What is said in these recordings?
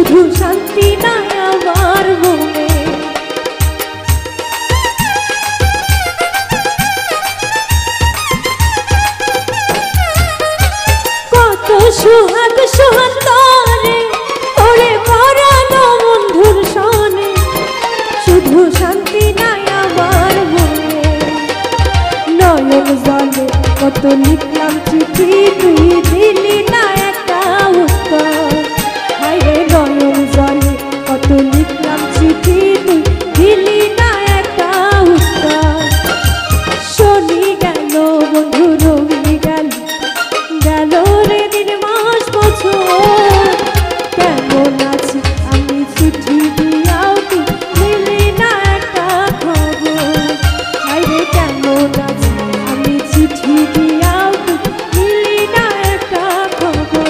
শুধু শান্তি নাই আমার মনে। কত সুহাগ সুহান্তরে ওরে পরানো বন্ধুর সনে, শুধু শান্তি নাই আমার মনে। নয়ন জলে কত লিখলাম চিঠি, তুই দিলি না একটা উত্তর। হায়রে নয়ন জলে কত লিখলাম চিঠি, তুই দিলি না একটা উত্তর। শনি গেল বন্ধু রবি গেল, গেল রে দিন মাস বছর। কেমন আছি আমি চিঠি দিয়াও তুই দিলি না একটা খবর। হায়রে কেমন আছি আমি চিঠি দিয়াও তুই দিলি না একটা খবর।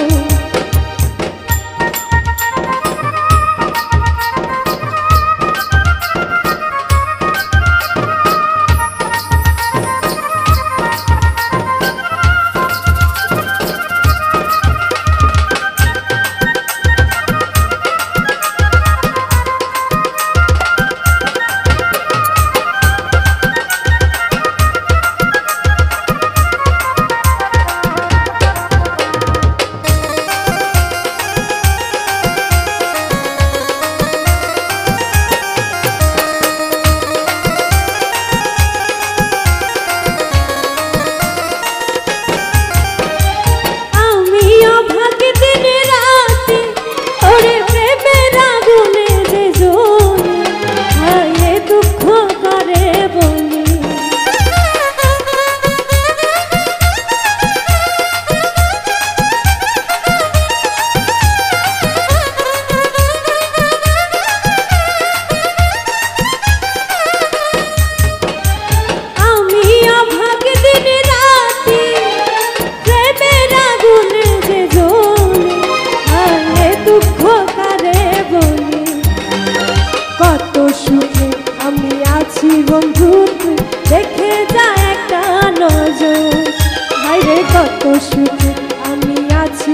বন্ধু তুই দেখে যা একটা নজর। হায়রে কত সুখে আমি আছি।